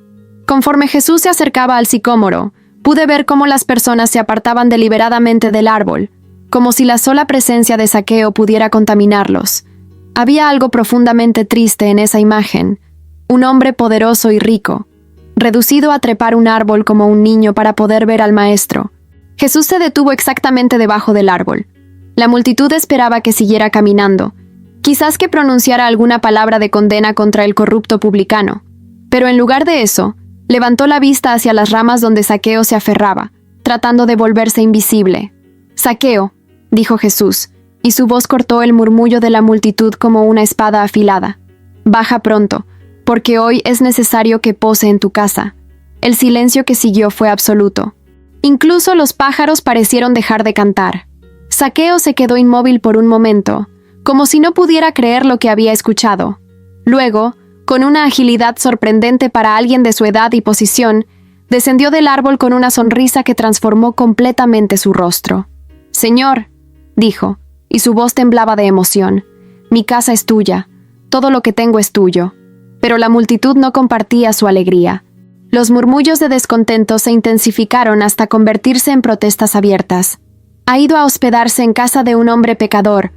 Conforme Jesús se acercaba al sicómoro, pude ver cómo las personas se apartaban deliberadamente del árbol, como si la sola presencia de Zaqueo pudiera contaminarlos. Había algo profundamente triste en esa imagen. Un hombre poderoso y rico, reducido a trepar un árbol como un niño para poder ver al maestro. Jesús se detuvo exactamente debajo del árbol. La multitud esperaba que siguiera caminando, quizás que pronunciara alguna palabra de condena contra el corrupto publicano. Pero en lugar de eso, levantó la vista hacia las ramas donde Zaqueo se aferraba, tratando de volverse invisible. «Zaqueo», dijo Jesús, y su voz cortó el murmullo de la multitud como una espada afilada. «Baja pronto, porque hoy es necesario que pose en tu casa». El silencio que siguió fue absoluto. Incluso los pájaros parecieron dejar de cantar. Zaqueo se quedó inmóvil por un momento, como si no pudiera creer lo que había escuchado. Luego, con una agilidad sorprendente para alguien de su edad y posición, descendió del árbol con una sonrisa que transformó completamente su rostro. «Señor», dijo, y su voz temblaba de emoción, «mi casa es tuya, todo lo que tengo es tuyo». Pero la multitud no compartía su alegría. Los murmullos de descontento se intensificaron hasta convertirse en protestas abiertas. «Ha ido a hospedarse en casa de un hombre pecador»,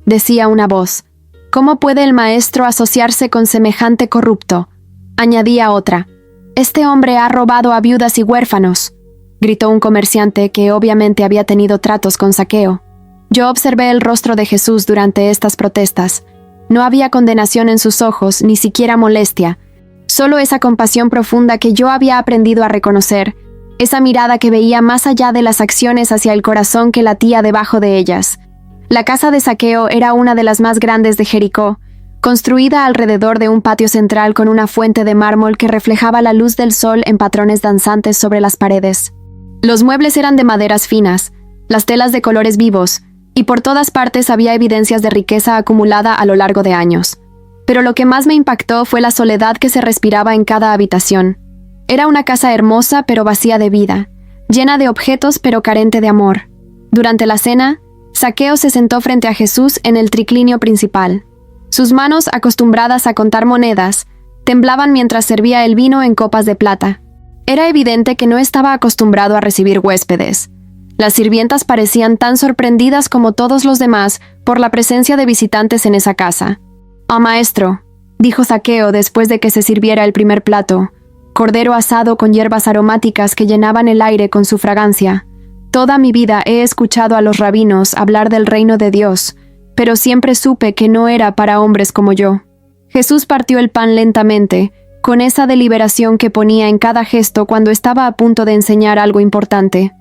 decía una voz. «¿Cómo puede el maestro asociarse con semejante corrupto?», añadía otra. «Este hombre ha robado a viudas y huérfanos», gritó un comerciante que obviamente había tenido tratos con Zaqueo. Yo observé el rostro de Jesús durante estas protestas. No había condenación en sus ojos, ni siquiera molestia. Solo esa compasión profunda que yo había aprendido a reconocer, esa mirada que veía más allá de las acciones hacia el corazón que latía debajo de ellas. La casa de Zaqueo era una de las más grandes de Jericó, construida alrededor de un patio central con una fuente de mármol que reflejaba la luz del sol en patrones danzantes sobre las paredes. Los muebles eran de maderas finas, las telas de colores vivos, y por todas partes había evidencias de riqueza acumulada a lo largo de años. Pero lo que más me impactó fue la soledad que se respiraba en cada habitación. Era una casa hermosa pero vacía de vida, llena de objetos pero carente de amor. Durante la cena, Zaqueo se sentó frente a Jesús en el triclinio principal. Sus manos, acostumbradas a contar monedas, temblaban mientras servía el vino en copas de plata. Era evidente que no estaba acostumbrado a recibir huéspedes. Las sirvientas parecían tan sorprendidas como todos los demás por la presencia de visitantes en esa casa. «Ah, maestro», dijo Zaqueo después de que se sirviera el primer plato, cordero asado con hierbas aromáticas que llenaban el aire con su fragancia. «Toda mi vida he escuchado a los rabinos hablar del reino de Dios, pero siempre supe que no era para hombres como yo». Jesús partió el pan lentamente, con esa deliberación que ponía en cada gesto cuando estaba a punto de enseñar algo importante.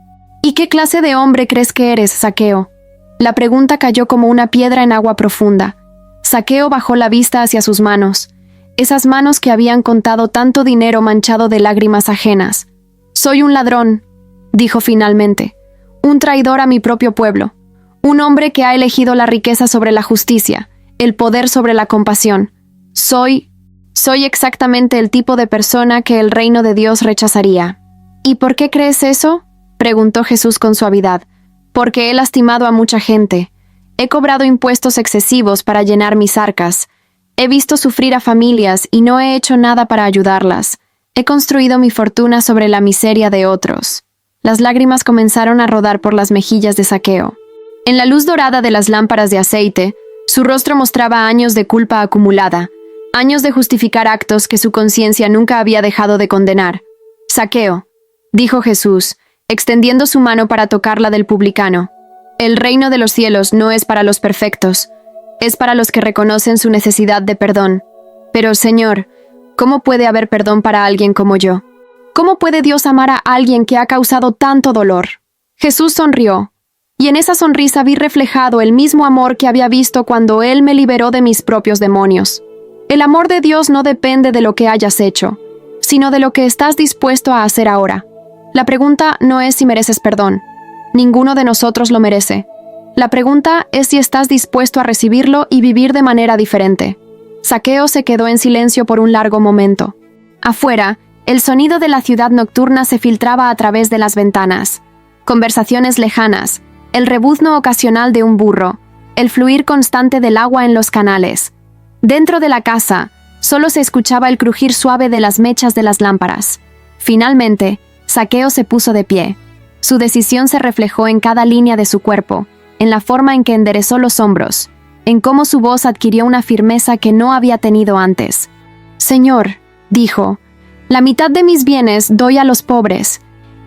«¿Y qué clase de hombre crees que eres, Zaqueo?». La pregunta cayó como una piedra en agua profunda. Zaqueo bajó la vista hacia sus manos, esas manos que habían contado tanto dinero manchado de lágrimas ajenas. «Soy un ladrón», dijo finalmente, «un traidor a mi propio pueblo, un hombre que ha elegido la riqueza sobre la justicia, el poder sobre la compasión. Soy exactamente el tipo de persona que el reino de Dios rechazaría». «¿Y por qué crees eso?», preguntó Jesús con suavidad. «Porque he lastimado a mucha gente. He cobrado impuestos excesivos para llenar mis arcas. He visto sufrir a familias y no he hecho nada para ayudarlas. He construido mi fortuna sobre la miseria de otros». Las lágrimas comenzaron a rodar por las mejillas de Zaqueo. En la luz dorada de las lámparas de aceite, su rostro mostraba años de culpa acumulada, años de justificar actos que su conciencia nunca había dejado de condenar. «Zaqueo», dijo Jesús, extendiendo su mano para tocar la del publicano, «el reino de los cielos no es para los perfectos, es para los que reconocen su necesidad de perdón. Pero, Señor, ¿cómo puede haber perdón para alguien como yo? ¿Cómo puede Dios amar a alguien que ha causado tanto dolor?». Jesús sonrió, y en esa sonrisa vi reflejado el mismo amor que había visto cuando Él me liberó de mis propios demonios. El amor de Dios no depende de lo que hayas hecho, sino de lo que estás dispuesto a hacer ahora. La pregunta no es si mereces perdón. Ninguno de nosotros lo merece. La pregunta es si estás dispuesto a recibirlo y vivir de manera diferente. Zaqueo se quedó en silencio por un largo momento. Afuera, el sonido de la ciudad nocturna se filtraba a través de las ventanas. Conversaciones lejanas, el rebuzno ocasional de un burro, el fluir constante del agua en los canales. Dentro de la casa, solo se escuchaba el crujir suave de las mechas de las lámparas. Finalmente, Zaqueo se puso de pie. Su decisión se reflejó en cada línea de su cuerpo, en la forma en que enderezó los hombros, en cómo su voz adquirió una firmeza que no había tenido antes. «Señor», dijo, «la mitad de mis bienes doy a los pobres,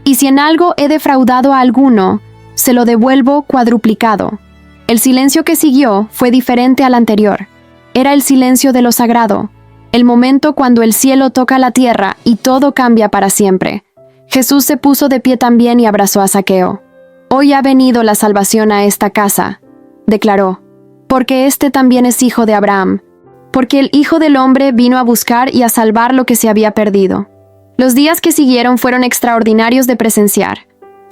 y si en algo he defraudado a alguno, se lo devuelvo cuadruplicado». El silencio que siguió fue diferente al anterior. Era el silencio de lo sagrado, el momento cuando el cielo toca la tierra y todo cambia para siempre. Jesús se puso de pie también y abrazó a Zaqueo. «Hoy ha venido la salvación a esta casa», declaró, «porque este también es hijo de Abraham, porque el Hijo del Hombre vino a buscar y a salvar lo que se había perdido». Los días que siguieron fueron extraordinarios de presenciar.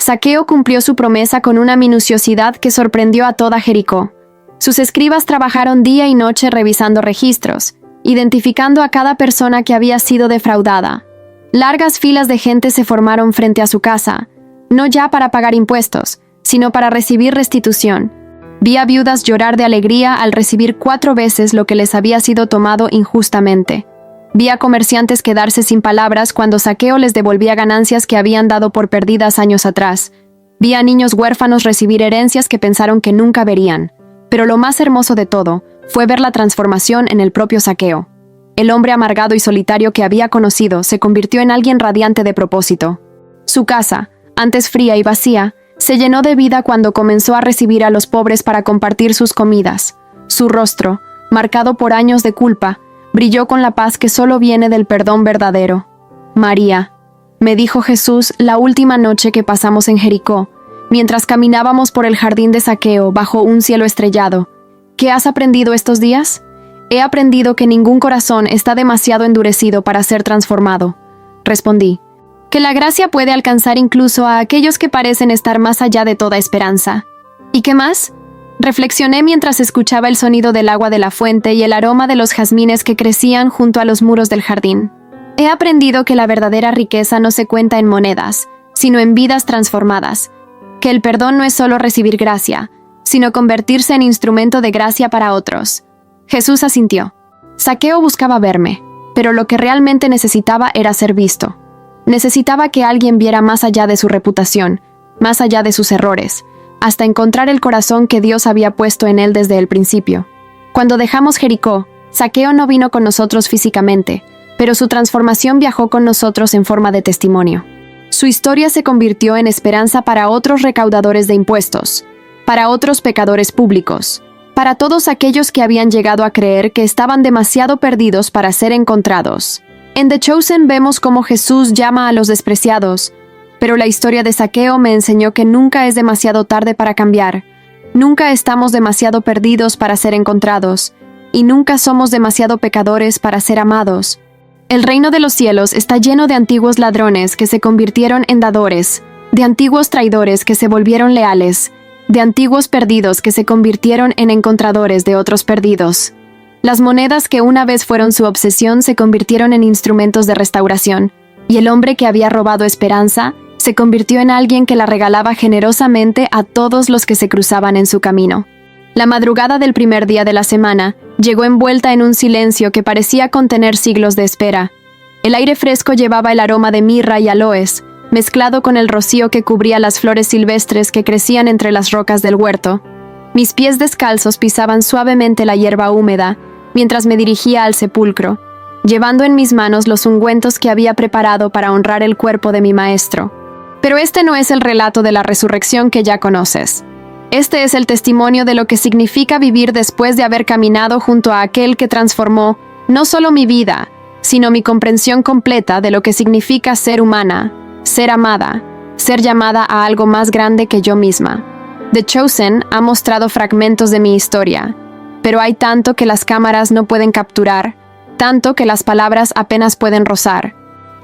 Zaqueo cumplió su promesa con una minuciosidad que sorprendió a toda Jericó. Sus escribas trabajaron día y noche revisando registros, identificando a cada persona que había sido defraudada. Largas filas de gente se formaron frente a su casa, no ya para pagar impuestos, sino para recibir restitución. Vi a viudas llorar de alegría al recibir 4 veces lo que les había sido tomado injustamente. Vi a comerciantes quedarse sin palabras cuando Zaqueo les devolvía ganancias que habían dado por perdidas años atrás. Vi a niños huérfanos recibir herencias que pensaron que nunca verían. Pero lo más hermoso de todo fue ver la transformación en el propio Zaqueo. El hombre amargado y solitario que había conocido se convirtió en alguien radiante de propósito. Su casa, antes fría y vacía, se llenó de vida cuando comenzó a recibir a los pobres para compartir sus comidas. Su rostro, marcado por años de culpa, brilló con la paz que solo viene del perdón verdadero. «María», me dijo Jesús la última noche que pasamos en Jericó, mientras caminábamos por el jardín de Zaqueo bajo un cielo estrellado. «¿Qué has aprendido estos días?». «He aprendido que ningún corazón está demasiado endurecido para ser transformado», respondí. «Que la gracia puede alcanzar incluso a aquellos que parecen estar más allá de toda esperanza». «¿Y qué más?». Reflexioné mientras escuchaba el sonido del agua de la fuente y el aroma de los jazmines que crecían junto a los muros del jardín. He aprendido que la verdadera riqueza no se cuenta en monedas, sino en vidas transformadas, que el perdón no es solo recibir gracia, sino convertirse en instrumento de gracia para otros. Jesús asintió. Zaqueo buscaba verme, pero lo que realmente necesitaba era ser visto. Necesitaba que alguien viera más allá de su reputación, más allá de sus errores, hasta encontrar el corazón que Dios había puesto en él desde el principio. Cuando dejamos Jericó, Zaqueo no vino con nosotros físicamente, pero su transformación viajó con nosotros en forma de testimonio. Su historia se convirtió en esperanza para otros recaudadores de impuestos, para otros pecadores públicos, para todos aquellos que habían llegado a creer que estaban demasiado perdidos para ser encontrados. En The Chosen vemos cómo Jesús llama a los despreciados, pero la historia de Zaqueo me enseñó que nunca es demasiado tarde para cambiar, nunca estamos demasiado perdidos para ser encontrados, y nunca somos demasiado pecadores para ser amados. El reino de los cielos está lleno de antiguos ladrones que se convirtieron en dadores, de antiguos traidores que se volvieron leales, de antiguos perdidos que se convirtieron en encontradores de otros perdidos. Las monedas que una vez fueron su obsesión se convirtieron en instrumentos de restauración, y el hombre que había robado esperanza se convirtió en alguien que la regalaba generosamente a todos los que se cruzaban en su camino. La madrugada del primer día de la semana llegó envuelta en un silencio que parecía contener siglos de espera. El aire fresco llevaba el aroma de mirra y aloes, mezclado con el rocío que cubría las flores silvestres que crecían entre las rocas del huerto. Mis pies descalzos pisaban suavemente la hierba húmeda, mientras me dirigía al sepulcro, llevando en mis manos los ungüentos que había preparado para honrar el cuerpo de mi maestro. Pero este no es el relato de la resurrección que ya conoces. Este es el testimonio de lo que significa vivir después de haber caminado junto a aquel que transformó no solo mi vida, sino mi comprensión completa de lo que significa ser humana, ser amada, ser llamada a algo más grande que yo misma. The Chosen ha mostrado fragmentos de mi historia, pero hay tanto que las cámaras no pueden capturar, tanto que las palabras apenas pueden rozar.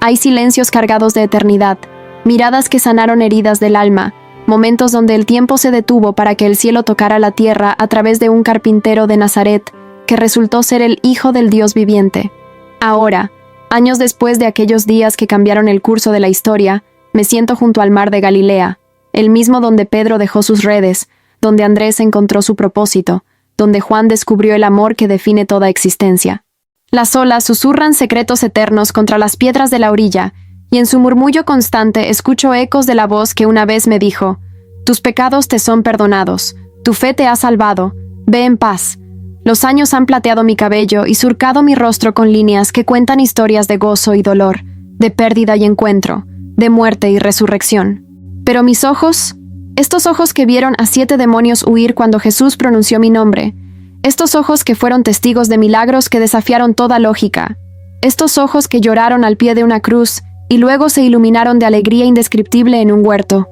Hay silencios cargados de eternidad, miradas que sanaron heridas del alma, momentos donde el tiempo se detuvo para que el cielo tocara la tierra a través de un carpintero de Nazaret que resultó ser el Hijo del Dios viviente. Ahora, años después de aquellos días que cambiaron el curso de la historia, me siento junto al mar de Galilea, el mismo donde Pedro dejó sus redes, donde Andrés encontró su propósito, donde Juan descubrió el amor que define toda existencia. Las olas susurran secretos eternos contra las piedras de la orilla, y en su murmullo constante escucho ecos de la voz que una vez me dijo: «Tus pecados te son perdonados, tu fe te ha salvado, ve en paz». Los años han plateado mi cabello y surcado mi rostro con líneas que cuentan historias de gozo y dolor, de pérdida y encuentro, de muerte y resurrección. Pero mis ojos, estos ojos que vieron a 7 demonios huir cuando Jesús pronunció mi nombre, estos ojos que fueron testigos de milagros que desafiaron toda lógica, estos ojos que lloraron al pie de una cruz y luego se iluminaron de alegría indescriptible en un huerto.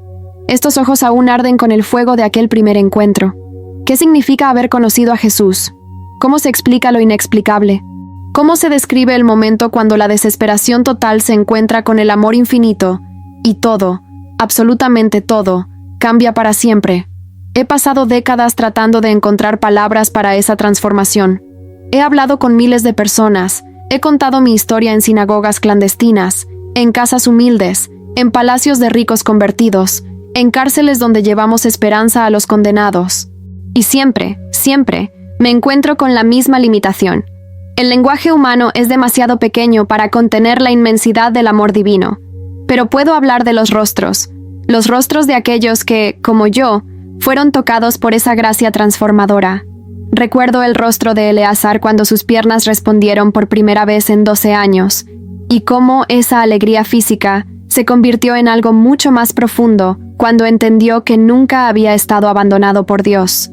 Estos ojos aún arden con el fuego de aquel primer encuentro. ¿Qué significa haber conocido a Jesús? ¿Cómo se explica lo inexplicable? ¿Cómo se describe el momento cuando la desesperación total se encuentra con el amor infinito y todo, absolutamente todo, cambia para siempre? He pasado décadas tratando de encontrar palabras para esa transformación. He hablado con miles de personas, he contado mi historia en sinagogas clandestinas, en casas humildes, en palacios de ricos convertidos, en cárceles donde llevamos esperanza a los condenados. Y siempre, me encuentro con la misma limitación. El lenguaje humano es demasiado pequeño para contener la inmensidad del amor divino. Pero puedo hablar de los rostros de aquellos que, como yo, fueron tocados por esa gracia transformadora. Recuerdo el rostro de Eleazar cuando sus piernas respondieron por primera vez en 12 años, y cómo esa alegría física se convirtió en algo mucho más profundo cuando entendió que nunca había estado abandonado por Dios.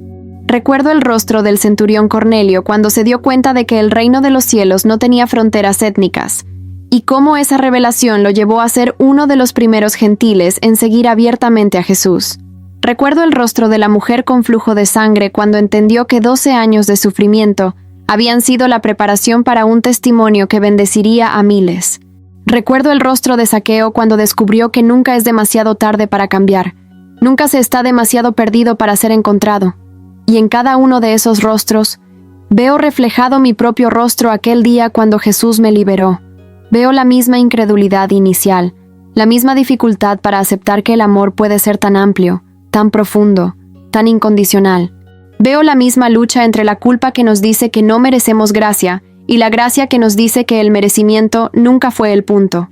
Recuerdo el rostro del centurión Cornelio cuando se dio cuenta de que el reino de los cielos no tenía fronteras étnicas, y cómo esa revelación lo llevó a ser uno de los primeros gentiles en seguir abiertamente a Jesús. Recuerdo el rostro de la mujer con flujo de sangre cuando entendió que 12 años de sufrimiento habían sido la preparación para un testimonio que bendeciría a miles. Recuerdo el rostro de Zaqueo cuando descubrió que nunca es demasiado tarde para cambiar, nunca se está demasiado perdido para ser encontrado. Y en cada uno de esos rostros, veo reflejado mi propio rostro aquel día cuando Jesús me liberó. Veo la misma incredulidad inicial, la misma dificultad para aceptar que el amor puede ser tan amplio, tan profundo, tan incondicional. Veo la misma lucha entre la culpa que nos dice que no merecemos gracia y la gracia que nos dice que el merecimiento nunca fue el punto.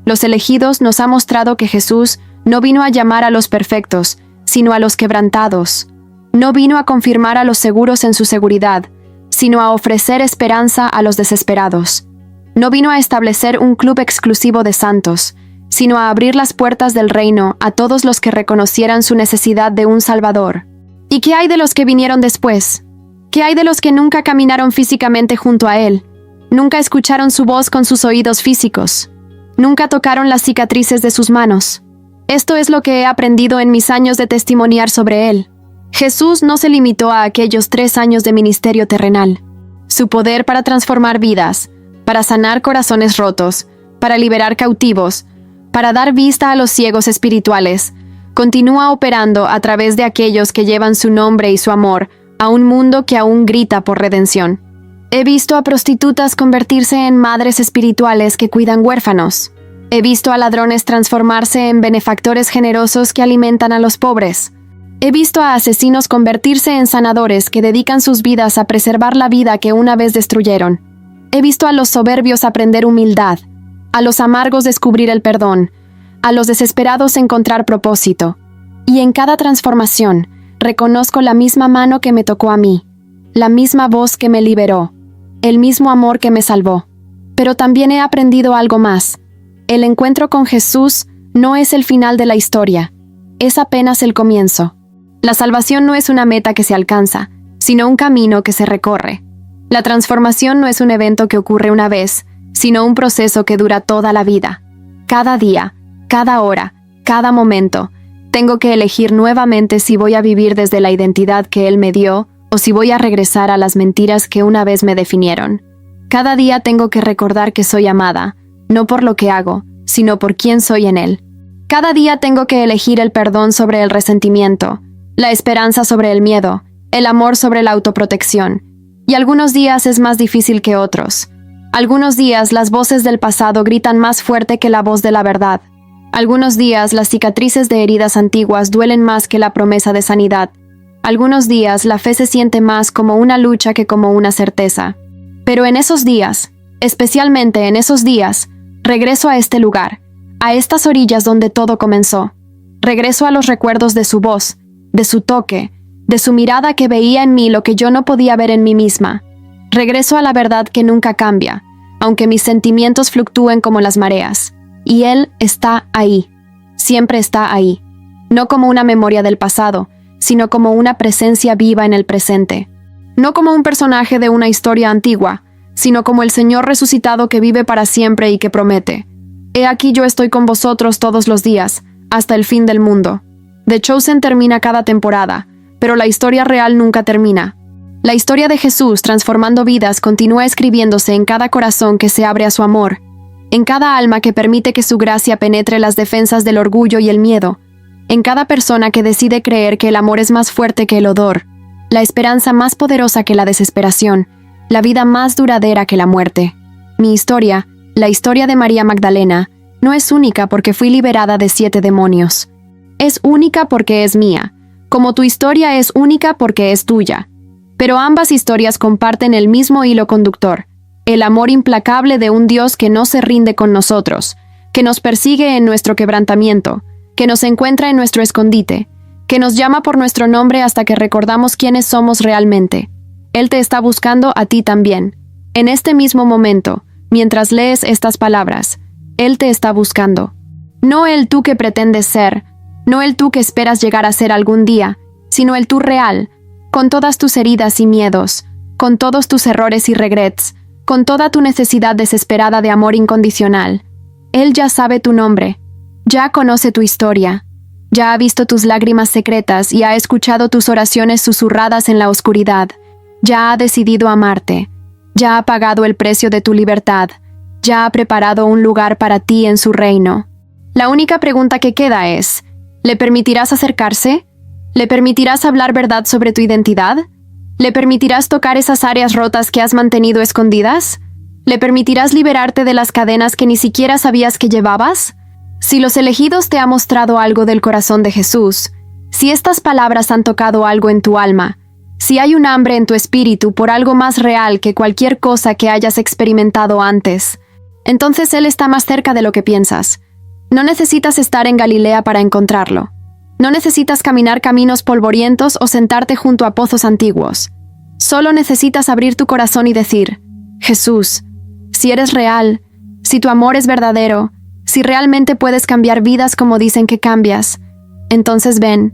Los Elegidos nos ha mostrado que Jesús no vino a llamar a los perfectos, sino a los quebrantados. No vino a confirmar a los seguros en su seguridad, sino a ofrecer esperanza a los desesperados. No vino a establecer un club exclusivo de santos, sino a abrir las puertas del reino a todos los que reconocieran su necesidad de un Salvador. ¿Y qué hay de los que vinieron después? ¿Qué hay de los que nunca caminaron físicamente junto a Él? Nunca escucharon su voz con sus oídos físicos. Nunca tocaron las cicatrices de sus manos. Esto es lo que he aprendido en mis años de testimoniar sobre Él. Jesús no se limitó a aquellos 3 años de ministerio terrenal. Su poder para transformar vidas, para sanar corazones rotos, para liberar cautivos, para dar vista a los ciegos espirituales, continúa operando a través de aquellos que llevan su nombre y su amor a un mundo que aún grita por redención. He visto a prostitutas convertirse en madres espirituales que cuidan huérfanos. He visto a ladrones transformarse en benefactores generosos que alimentan a los pobres. He visto a asesinos convertirse en sanadores que dedican sus vidas a preservar la vida que una vez destruyeron. He visto a los soberbios aprender humildad, a los amargos descubrir el perdón, a los desesperados encontrar propósito. Y en cada transformación, reconozco la misma mano que me tocó a mí, la misma voz que me liberó, el mismo amor que me salvó. Pero también he aprendido algo más. El encuentro con Jesús no es el final de la historia, es apenas el comienzo. La salvación no es una meta que se alcanza, sino un camino que se recorre. La transformación no es un evento que ocurre una vez, sino un proceso que dura toda la vida. Cada día, cada hora, cada momento, tengo que elegir nuevamente si voy a vivir desde la identidad que Él me dio o si voy a regresar a las mentiras que una vez me definieron. Cada día tengo que recordar que soy amada, no por lo que hago, sino por quién soy en Él. Cada día tengo que elegir el perdón sobre el resentimiento, la esperanza sobre el miedo, el amor sobre la autoprotección. Y algunos días es más difícil que otros. Algunos días las voces del pasado gritan más fuerte que la voz de la verdad. Algunos días las cicatrices de heridas antiguas duelen más que la promesa de sanidad. Algunos días la fe se siente más como una lucha que como una certeza. Pero en esos días, especialmente en esos días, regreso a este lugar, a estas orillas donde todo comenzó. Regreso a los recuerdos de su voz, de su toque, de su mirada que veía en mí lo que yo no podía ver en mí misma. Regreso a la verdad que nunca cambia, aunque mis sentimientos fluctúen como las mareas. Y Él está ahí, siempre está ahí, no como una memoria del pasado, sino como una presencia viva en el presente. No como un personaje de una historia antigua, sino como el Señor resucitado que vive para siempre y que promete: «He aquí yo estoy con vosotros todos los días, hasta el fin del mundo». The Chosen termina cada temporada, pero la historia real nunca termina. La historia de Jesús transformando vidas continúa escribiéndose en cada corazón que se abre a su amor, en cada alma que permite que su gracia penetre las defensas del orgullo y el miedo, en cada persona que decide creer que el amor es más fuerte que el odor, la esperanza más poderosa que la desesperación, la vida más duradera que la muerte. Mi historia, la historia de María Magdalena, no es única porque fui liberada de 7 demonios. Es única porque es mía, como tu historia es única porque es tuya. Pero ambas historias comparten el mismo hilo conductor, el amor implacable de un Dios que no se rinde con nosotros, que nos persigue en nuestro quebrantamiento, que nos encuentra en nuestro escondite, que nos llama por nuestro nombre hasta que recordamos quiénes somos realmente. Él te está buscando a ti también. En este mismo momento, mientras lees estas palabras, Él te está buscando. No el tú que pretendes ser, no el tú que esperas llegar a ser algún día, sino el tú real, con todas tus heridas y miedos, con todos tus errores y regrets, con toda tu necesidad desesperada de amor incondicional. Él ya sabe tu nombre, ya conoce tu historia, ya ha visto tus lágrimas secretas y ha escuchado tus oraciones susurradas en la oscuridad, ya ha decidido amarte, ya ha pagado el precio de tu libertad, ya ha preparado un lugar para ti en su reino. La única pregunta que queda es: ¿le permitirás acercarse? ¿Le permitirás hablar verdad sobre tu identidad? ¿Le permitirás tocar esas áreas rotas que has mantenido escondidas? ¿Le permitirás liberarte de las cadenas que ni siquiera sabías que llevabas? Si Los Elegidos te ha mostrado algo del corazón de Jesús, si estas palabras han tocado algo en tu alma, si hay un hambre en tu espíritu por algo más real que cualquier cosa que hayas experimentado antes, entonces Él está más cerca de lo que piensas. No necesitas estar en Galilea para encontrarlo. No necesitas caminar caminos polvorientos o sentarte junto a pozos antiguos. Solo necesitas abrir tu corazón y decir: Jesús, si eres real, si tu amor es verdadero, si realmente puedes cambiar vidas como dicen que cambias, entonces ven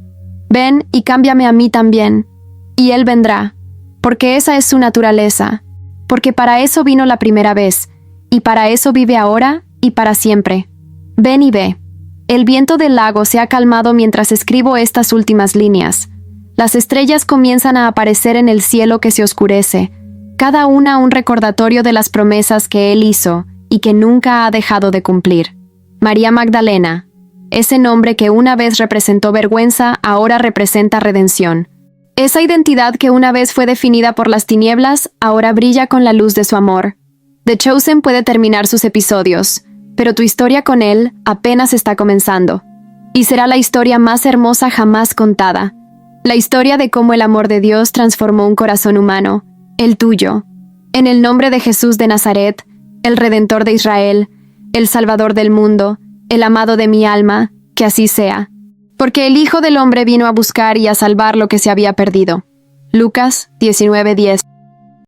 y cámbiame a mí también. Y Él vendrá, porque esa es su naturaleza, porque para eso vino la primera vez, y para eso vive ahora y para siempre. Ven y ve. El viento del lago se ha calmado mientras escribo estas últimas líneas. Las estrellas comienzan a aparecer en el cielo que se oscurece, cada una un recordatorio de las promesas que Él hizo y que nunca ha dejado de cumplir. María Magdalena, ese nombre que una vez representó vergüenza, ahora representa redención. Esa identidad que una vez fue definida por las tinieblas, ahora brilla con la luz de su amor. The Chosen puede terminar sus episodios, pero tu historia con Él apenas está comenzando. Y será la historia más hermosa jamás contada. La historia de cómo el amor de Dios transformó un corazón humano, el tuyo. En el nombre de Jesús de Nazaret, el Redentor de Israel, el Salvador del mundo, el amado de mi alma, que así sea. Porque el Hijo del Hombre vino a buscar y a salvar lo que se había perdido. Lucas 19:10.